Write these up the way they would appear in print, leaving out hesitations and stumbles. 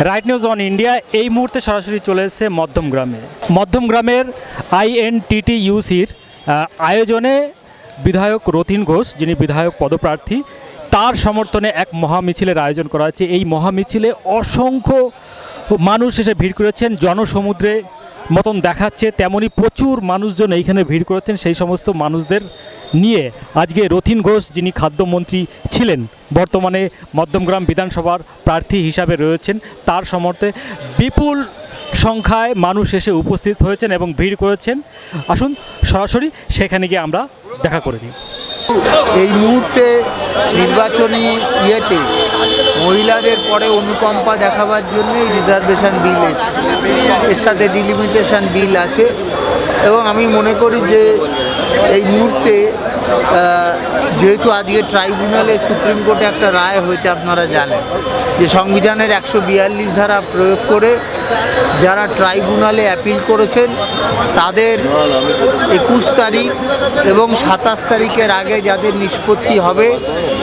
Right news on India এই মুহূর্তে সরাসরি চলে এসেছে মধ্যম গ্রামের INTTUCর আয়োজনে বিধায়ক রথীন ঘোষ, যিনি বিধায়ক পদপ্রার্থী, তার সমর্থনে এক মহামিছিলের আয়োজন করা হয়েছে। এই মহামিছিলে অসংখ্য মানুষ এসে ভিড় করেছেন, জনসমুদ্রে মতন দেখাচ্ছে তেমনই প্রচুর মানুষজন এইখানে ভিড় করেছেন। সেই সমস্ত মানুষদের নিয়ে আজকে রথীন ঘোষ, যিনি খাদ্যমন্ত্রী ছিলেন, বর্তমানে মধ্যমগ্রাম বিধানসভার প্রার্থী হিসাবে রয়েছেন, তার সমর্থে বিপুল সংখ্যায় মানুষ এসে উপস্থিত হয়েছেন এবং ভিড় করেছেন। আসুন সরাসরি সেখানে গিয়ে আমরা দেখা করে নিই। এই মুহূর্তে নির্বাচনী ইয়েতে মহিলাদের পরে অনুকম্পা দেখাবার জন্যই রিজার্ভেশন বিল এসছে, এর সাথে ডিলিমিটেশন বিল আছে। এবং আমি মনে করি যে এই মুহূর্তে যেহেতু আজকে ট্রাইব্যুনালে সুপ্রিম কোর্টে একটা রায় হয়েছে, আপনারা জানেন যে সংবিধানের 142 ধারা প্রয়োগ করে যারা ট্রাইব্যুনালে অ্যাপিল করেছেন তাদের 21 তারিখ এবং 27 তারিখের আগে যাদের নিষ্পত্তি হবে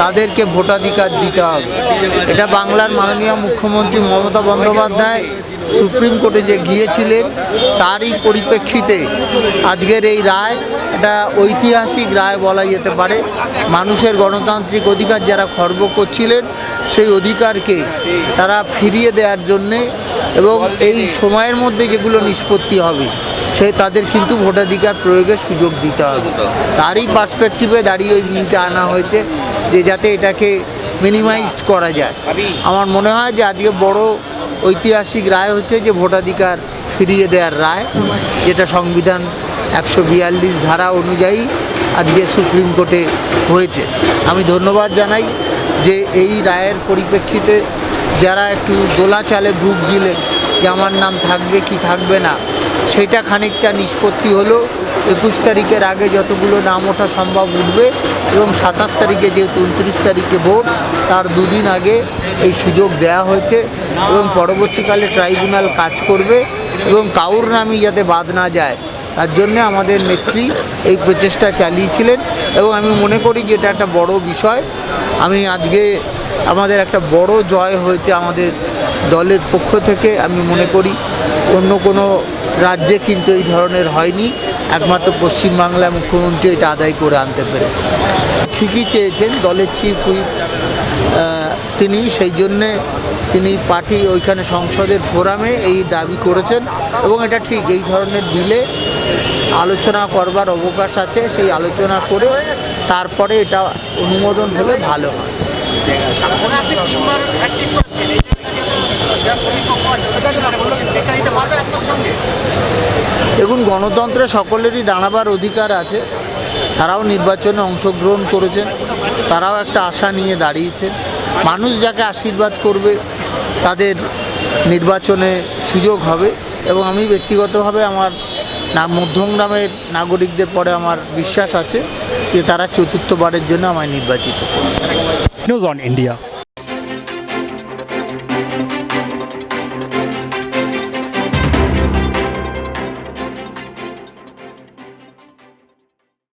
তাদেরকে ভোটাধিকার দিতে হবে। এটা বাংলার মাননীয় মুখ্যমন্ত্রী মমতা বন্দ্যোপাধ্যায় সুপ্রিম কোর্টে যে গিয়েছিলেন তারই পরিপ্রেক্ষিতে আজকের এই রায় একটা ঐতিহাসিক রায় বলা যেতে পারে। মানুষের গণতান্ত্রিক অধিকার যারা খর্ব করছিলেন সেই অধিকারকে তারা ফিরিয়ে দেওয়ার জন্যে এবং এই সময়ের মধ্যে যেগুলো নিষ্পত্তি হবে তাদের কিন্তু ভোটাধিকার প্রয়োগের সুযোগ দিতে হবে। তারই পার্সপেক্টিভে দাঁড়িয়ে ওই বিলটা আনা হয়েছে যে যাতে এটাকে মিনিমাইজড করা যায়। আমার মনে হয় যে আজকে বড় ঐতিহাসিক রায় হচ্ছে যে ভোটাধিকার ফিরিয়ে দেওয়ার রায়, যেটা সংবিধান 142 ধারা অনুযায়ী আজকে সুপ্রিম কোর্টে হয়েছে। আমি ধন্যবাদ জানাই যে এই রায়ের পরিপ্রেক্ষিতে যারা একটু দোলাচালে ভুগছিলেন যে আমার নাম থাকবে কি থাকবে না, সেটা খানিকটা নিষ্পত্তি হলো। 21 তারিখের আগে যতগুলো নাম ওঠা সম্ভব উঠবে এবং 27 তারিখে যেহেতু 29 তারিখে ভোট, তার দুদিন আগে এই সুযোগ দেওয়া হয়েছে এবং পরবর্তীকালে ট্রাইব্যুনাল কাজ করবে এবং কারুর নামই যাতে বাদ না যায় তার জন্যে আমাদের নেত্রী এই প্রচেষ্টা চালিয়েছিলেন এবং আমি মনে করি যে এটা একটা বড় বিষয়। আমি আজকে আমাদের একটা বড় জয় হয়েছে আমাদের দলের পক্ষ থেকে। আমি মনে করি অন্য কোনো রাজ্যে কিন্তু এই ধরনের হয়নি, একমাত্র পশ্চিমবাংলায় মুখ্যমন্ত্রী এটা আদায় করে আনতে পেরেছে। ঠিকই চেয়েছেন দলের চিফ হুইপ তিনি, সেই জন্যে তিনি পার্টি ওইখানে সংসদের ফোরামে এই দাবি করেছেন এবং এটা ঠিক এই ধরনের বিলে আলোচনা করবার অবকাশ আছে। সেই আলোচনা করে তারপরে এটা অনুমোদন হলে ভালো হয়। দেখুন, গণতন্ত্রে সকলেরই দাঁড়াবার অধিকার আছে। তারাও নির্বাচনে অংশগ্রহণ করেছেন, তারাও একটা আশা নিয়ে দাঁড়িয়েছেন। মানুষ যাকে আশীর্বাদ করবে তাদের নির্বাচনে সুযোগ হবে এবং আমি ব্যক্তিগতভাবে আমার মধ্যমগ্রামের নাগরিকদের পরে আমার বিশ্বাস আছে যে তারা চতুর্থবারের জন্য আমায় নির্বাচিত করবে। News on India.